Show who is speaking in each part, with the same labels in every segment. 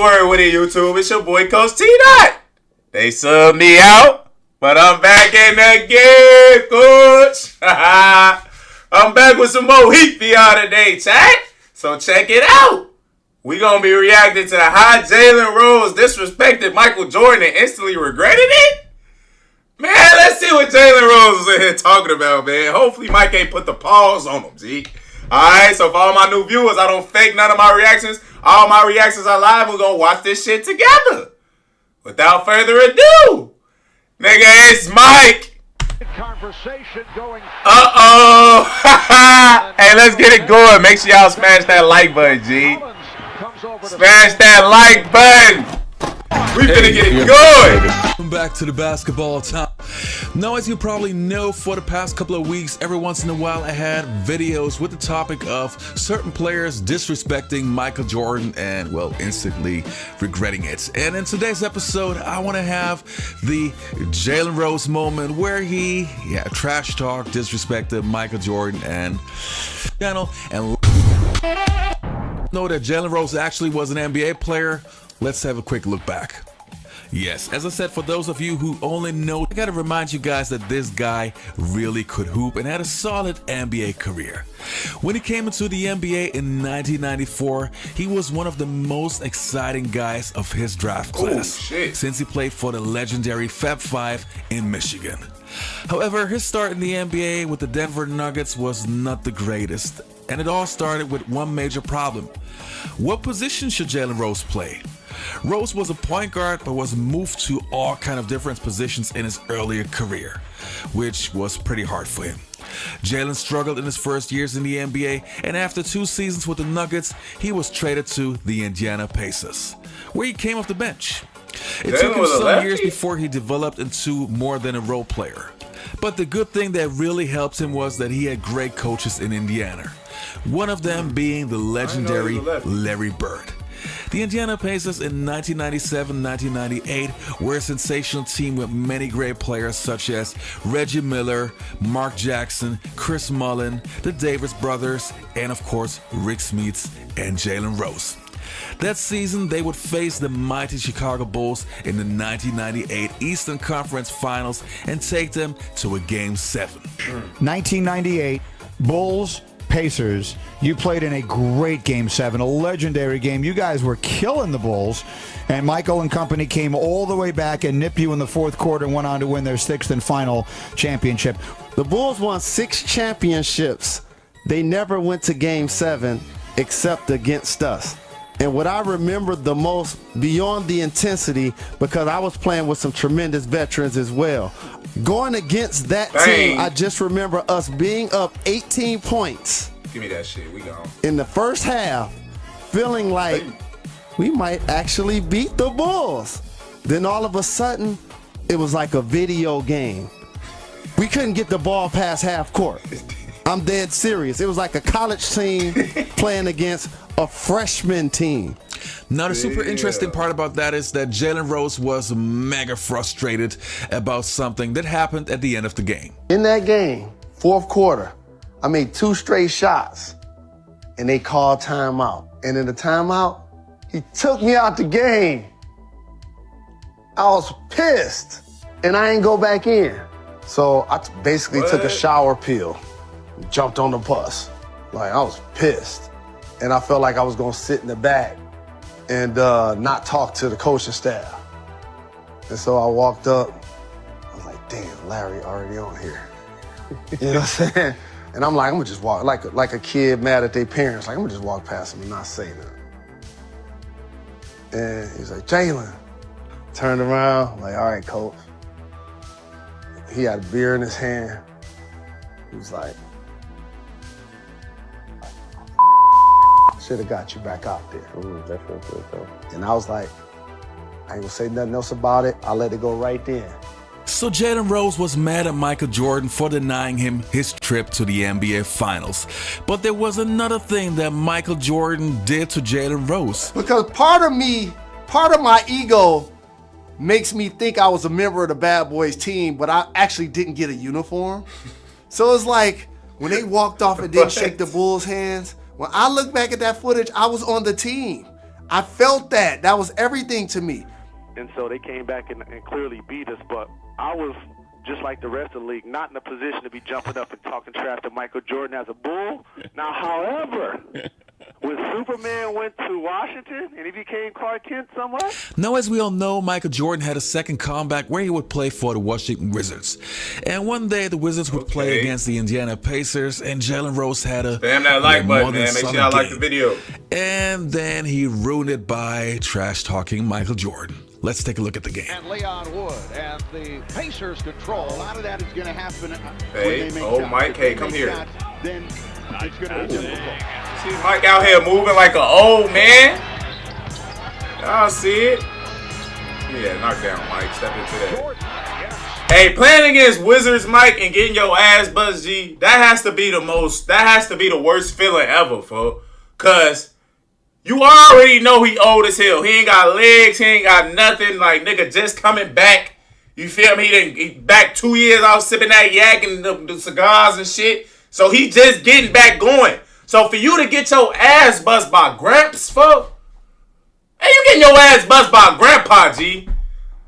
Speaker 1: word with it, YouTube? It's your boy, Coach TDOT. They subbed me out, but I'm back in the game, Coach. I'm back with some more heat for y'all today, chat. So check it out. We gonna be reacting to how Jalen Rose disrespected Michael Jordan and instantly regretted it. Man, let's see what Jalen Rose was in here talking about, man. Hopefully Mike ain't put the pause on him, Zeke. Alright, so for all my new viewers, I don't fake none of my reactions. All my reactions are live. We're gonna watch this shit together. Without further ado, nigga, it's Mike.
Speaker 2: Conversation going.
Speaker 1: Hey, let's get it going. Make sure y'all smash that like button, G. Smash that like button. We finna get it going.
Speaker 3: Welcome back to the basketball time. Now, as you probably know, for the past couple of weeks, every once in a while I had videos with the topic of certain players disrespecting Michael Jordan and, well, instantly regretting it. And in today's episode, I want to have the Jalen Rose moment where he, trash talk, disrespected Michael Jordan and know that Jalen Rose actually was an NBA player. Let's have a quick look back. Yes, as I said, for those of you who only know, I gotta remind you guys that this guy really could hoop and had a solid NBA career. When he came into the NBA in 1994, he was one of the most exciting guys of his draft class, since he played for the legendary Fab Five in Michigan. However, his start in the NBA with the Denver Nuggets was not the greatest, and it all started with one major problem. What position should Jalen Rose play? Rose was a point guard but was moved to all kind of different positions in his earlier career, which was pretty hard for him. Jalen struggled in his first years in the NBA, and after 2 seasons with the Nuggets, he was traded to the Indiana Pacers, where he came off the bench. It took him some years before he developed into more than a role player. But the good thing that really helped him was that he had great coaches in Indiana, one of them being the legendary Larry Bird. The Indiana Pacers in 1997-1998 were a sensational team with many great players such as Reggie Miller, Mark Jackson, Chris Mullin, the Davis brothers, and of course Rick Smits and Jalen Rose. That season, they would face the mighty Chicago Bulls in the 1998 Eastern Conference Finals and take them to a Game 7.
Speaker 4: 1998, Bulls, Pacers. You played in a great Game 7, a legendary game. You guys were killing the Bulls, and Michael and company came all the way back and nipped you in the fourth quarter and went on to win their 6th and final championship.
Speaker 5: The Bulls won 6 championships. They never went to Game 7 except against us. And what I remember the most, beyond the intensity, because I was playing with some tremendous veterans as well, going against that team, I just remember us being up 18 points.
Speaker 1: Give me that shit. We gone.
Speaker 5: In the first half, feeling like we might actually beat the Bulls. Then all of a sudden, it was like a video game. We couldn't get the ball past half court. I'm dead serious. It was like a college team playing against a freshman team.
Speaker 3: Now, the super interesting part about that is that Jalen Rose was mega frustrated about something that happened at the end of the game.
Speaker 5: In that game, fourth quarter, I made 2 straight shots, and they called timeout. And in the timeout, he took me out the game. I was pissed, and I ain't go back in. So I basically took a shower pill, jumped on the bus. Like, I was pissed. And I felt like I was gonna sit in the back and not talk to the coaching staff. And so I walked up. I was like, damn, Larry already on here. You know what I'm saying? And I'm like, I'm gonna just walk, like a kid mad at their parents. Like, I'm gonna just walk past them and not say nothing. And he's like, Jalen. Turned around, like, all right, coach. He had a beer in his hand. He was like, should have got you back out there.
Speaker 6: Definitely so.
Speaker 5: And I was like, I ain't gonna say nothing else about it. I let it go right then.
Speaker 3: So Jalen Rose was mad at Michael Jordan for denying him his trip to the NBA Finals. But there was another thing that Michael Jordan did to Jalen Rose.
Speaker 5: Because part of my ego makes me think I was a member of the Bad Boys team, but I actually didn't get a uniform. So it's like, when they walked off and didn't shake the Bulls' hands, when I look back at that footage, I was on the team. I felt that. That was everything to me.
Speaker 6: And so they came back and clearly beat us. But I was, just like the rest of the league, not in a position to be jumping up and talking trash to Michael Jordan as a Bull. Now, however, when Superman went to Washington and he became Clark Kent somewhat.
Speaker 3: Now, as we all know, Michael Jordan had a second comeback where he would play for the Washington Wizards. And one day the Wizards would play against the Indiana Pacers, and Jalen Rose had a
Speaker 1: damn that like button, man. Make sure y'all like the video.
Speaker 3: And then he ruined it by trash-talking Michael Jordan. Let's take a look at the game.
Speaker 2: And Leon Wood and the Pacers control.
Speaker 7: A lot of that is going to happen.
Speaker 1: Hey, Mike, hey, come here.
Speaker 7: Shots, then it's going to be difficult.
Speaker 1: See Mike out here moving like an old man. Y'all see it? Yeah, knock down, Mike. Step into that. Hey, playing against Wizards, Mike, and getting your ass buzzed, G, that has to be the worst feeling ever, folks. Cause you already know he old as hell. He ain't got legs. He ain't got nothing. Like, nigga just coming back. You feel me? He back 2 years out sipping that yak and the cigars and shit. So he just getting back going. So for you to get your ass buzzed by Gramps, fuck. Hey, you getting your ass buzzed by Grandpa, G.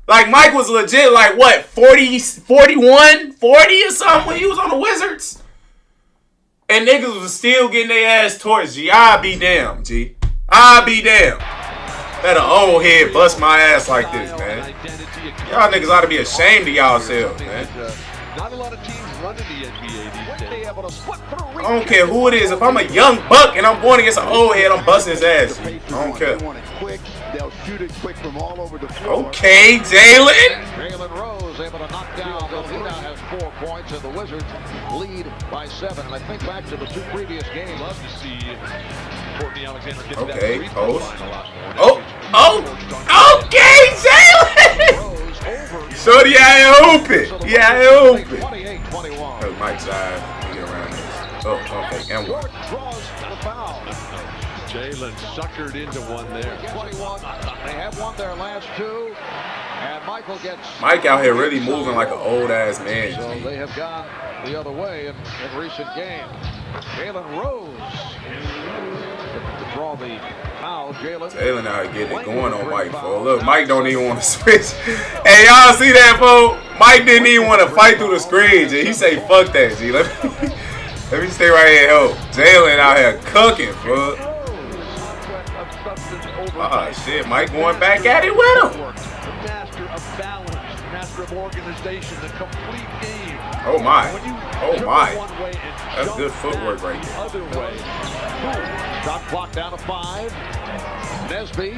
Speaker 1: Like, Mike was legit, like, what, 40, 41, 40 or something when he was on the Wizards? And niggas was still getting their ass torched, G. I'll be damned, G. I'll be damned. Let an old head bust my ass like this, man. Y'all niggas ought to be ashamed of y'allselves, man.
Speaker 2: Not a lot of teams run in the NBA these days.
Speaker 1: I don't care who it is. If I'm a young buck and I'm going against an old head, I'm busting his ass. I don't care.
Speaker 7: They'll shoot it quick from all over the floor.
Speaker 1: Okay, Jalen.
Speaker 2: Jalen Rose able to knock down. The leadout has 4 points, and the Wizards lead by 7. And I think back to the 2 previous games.
Speaker 8: Love to see Courtney Alexander get
Speaker 1: okay,
Speaker 8: that
Speaker 1: post. Okay, Jalen. Shorty out here hooping. He out here hooping.
Speaker 2: 28-21.
Speaker 1: Mike's side. Get around this. Oh, okay, and one.
Speaker 2: Draws the foul.
Speaker 8: Jalen suckered into one there.
Speaker 2: 21. They have won their last 2. And Michael gets...
Speaker 1: Mike out here really moving like an old-ass man.
Speaker 2: So they have gone the other way in recent games. Jalen Rose to draw the foul.
Speaker 1: Jalen out here getting it going on Mike, folks. Look, Mike don't even want to switch. Hey, y'all see that, folks? Mike didn't even want to fight through the screen, G. He say, fuck that, G. Let me stay right here and help. Jalen out here cooking, folks. Shit, Mike going back at it with him.
Speaker 8: The master of balance, master of organization, the complete game.
Speaker 1: Oh my. Oh my. That's good footwork right there.
Speaker 8: Other way.
Speaker 2: Shot clock down to 5. Nesby.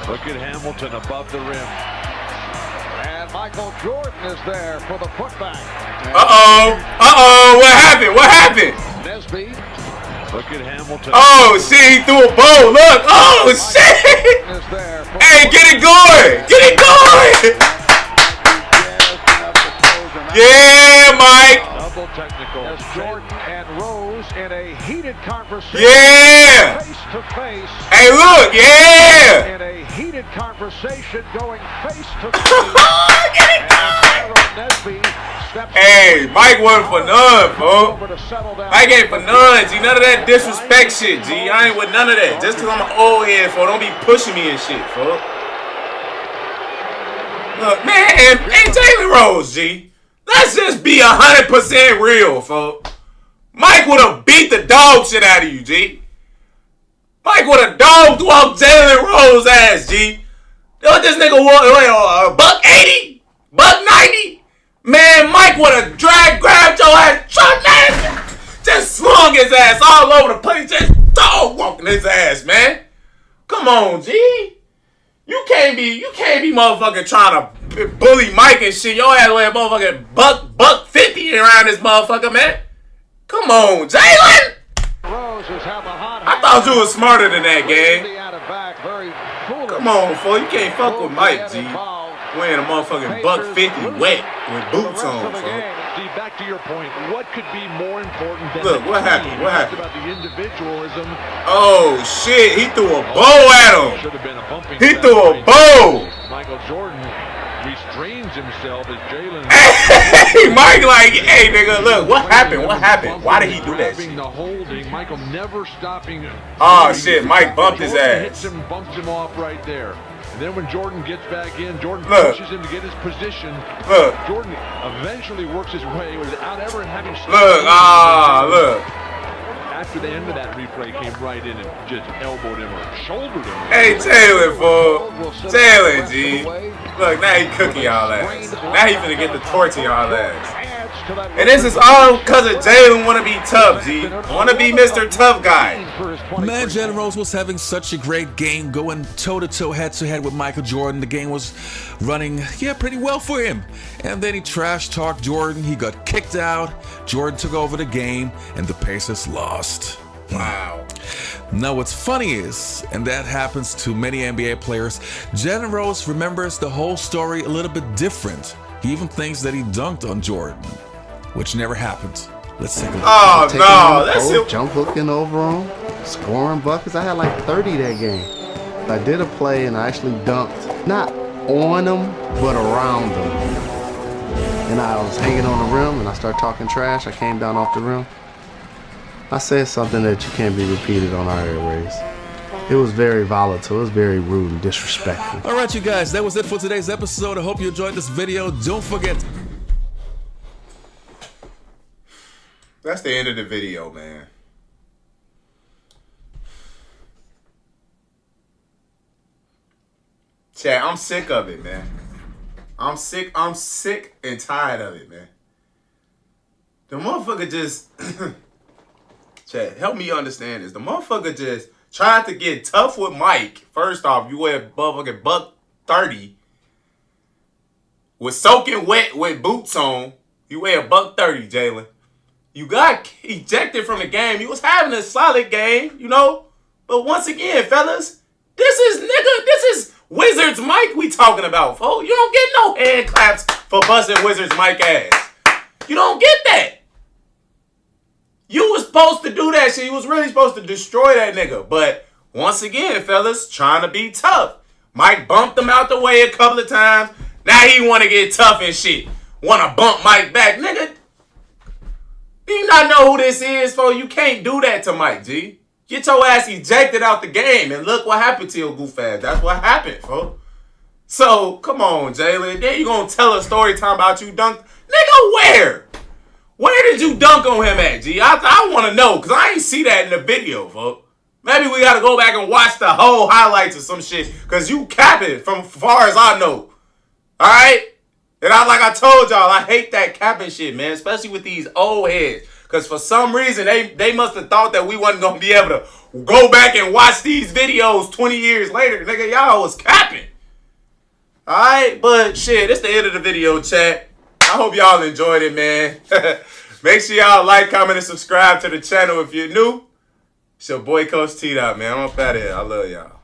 Speaker 8: Look at Hamilton above the rim.
Speaker 2: And Michael Jordan is there for the putback.
Speaker 1: What happened? What happened?
Speaker 2: Nesby.
Speaker 8: Look at Hamilton.
Speaker 1: Oh, shit, he threw a bow. Look. Oh, shit. Hey, get it going. Get it going. Yeah, Mike.
Speaker 2: Double technical. As Jordan and Rose in a heated conversation.
Speaker 1: Yeah.
Speaker 2: Face to face.
Speaker 1: Hey, look. Yeah.
Speaker 2: In a heated conversation going face to face.
Speaker 1: Get it going.
Speaker 2: Nesby steps
Speaker 1: Hey, Mike wasn't for none, folks. Mike ain't for none, G. None of that disrespect shit, G. I ain't with none of that. Just because I'm an old head, folks. Don't be pushing me and shit, folks. Look, man, and Jalen Rose, G. Let's just be 100% real, folks. Mike would have beat the dog shit out of you, G. Mike would have dogged walked Jalen Rose ass, G. What this nigga want? $180? $190? Man, Mike would have grabbed your ass, just slung his ass all over the place, just dog walking his ass, man. Come on, G. You can't be motherfucking trying to bully Mike and shit. Your ass weigh a motherfucking buck 50 around this motherfucker, man. Come on, Jalen. I thought you was smarter than that, gang. Come on, fool. You can't fuck with Mike, G. Wearing a motherfucking buck 50 wet with boots on, fool.
Speaker 8: See, back to your point, what could be more important than
Speaker 1: look, what happened? What happened?
Speaker 8: About the individualism.
Speaker 1: Oh shit, he threw a bow at him.
Speaker 8: Should have been a bumping
Speaker 1: he threw a bow.
Speaker 8: Michael Jordan restrains positions himself as Jalen.
Speaker 1: Hey, Mike, like, hey, nigga, look, what happened? What happened? Why did he do that shit?
Speaker 8: The holding, Michael never stopping.
Speaker 1: Oh, shit, Mike bumped his
Speaker 8: Jordan
Speaker 1: ass.
Speaker 8: hits him, bumps him off right there. And then when Jordan gets back in, Jordan
Speaker 1: Look.
Speaker 8: pushes him to get his position.
Speaker 1: Look.
Speaker 8: Jordan eventually works his way without ever having.
Speaker 1: Look, look.
Speaker 8: After the end of that replay, came right in and just elbowed him or shouldered him.
Speaker 1: Hey, Jalen, fool. Jalen, G. Look, now he cooking y'all ass. Now he finna get the torch in y'all ass. And this is all because of Jalen want to be tough, G. Want to be Mr. Tough Guy.
Speaker 3: Man, Jalen Rose was having such a great game, going toe-to-toe, head-to-head with Michael Jordan. The game was running, pretty well for him. And then he trash-talked Jordan. He got kicked out. Jordan took over the game, and the Pacers lost.
Speaker 1: Wow.
Speaker 3: Now, what's funny is, and that happens to many NBA players, Jalen Rose remembers the whole story a little bit different. He even thinks that he dunked on Jordan, which never happened. Let's take a look.
Speaker 1: Oh, no. That's
Speaker 5: it.
Speaker 1: it.
Speaker 5: Jump hooking over him, scoring buckets. I had like 30 that game. I did a play and I actually dunked, not on him, but around him. And I was hanging on the rim and I started talking trash. I came down off the rim. I said something that you can't be repeated on our airways. It was very volatile. It was very rude and disrespectful.
Speaker 3: All right, you guys, that was it for today's episode. I hope you enjoyed this video. Don't forget.
Speaker 1: That's the end of the video, man. Chat, I'm sick of it, man. I'm sick and tired of it, man. The motherfucker just... Chat, help me understand this. The motherfucker just tried to get tough with Mike. First off, you weigh a motherfucking $130 with soaking wet with boots on. You weigh a $130, Jalen. You got ejected from the game. You was having a solid game, you know. But once again, fellas, this is Wizards Mike we talking about, folks. You don't get no hand claps for busting Wizards Mike ass. You don't get that. You was supposed to do that shit. You was really supposed to destroy that nigga. But once again, fellas, trying to be tough. Mike bumped him out the way a couple of times. Now he want to get tough and shit. Want to bump Mike back. Nigga, do you not know who this is, folks? You can't do that to Mike, G. Get your ass ejected out the game. And look what happened to your goof ass. That's what happened, folks. So, come on, Jalen. Then you going to tell a story time about you dunked. Nigga, where? Where did you dunk on him at, G? I want to know, because I ain't see that in the video, folks. Maybe we got to go back and watch the whole highlights or some shit, because you capping from far as I know. All right? And like I told y'all, I hate that capping shit, man, especially with these old heads. Because for some reason, they must have thought that we wasn't going to be able to go back and watch these videos 20 years later. Nigga, y'all was capping. All right? But shit, it's the end of the video, chat. I hope y'all enjoyed it, man. Make sure y'all like, comment, and subscribe to the channel if you're new. It's your boy, Coach TDOT, man. I'm up out of here. I love y'all.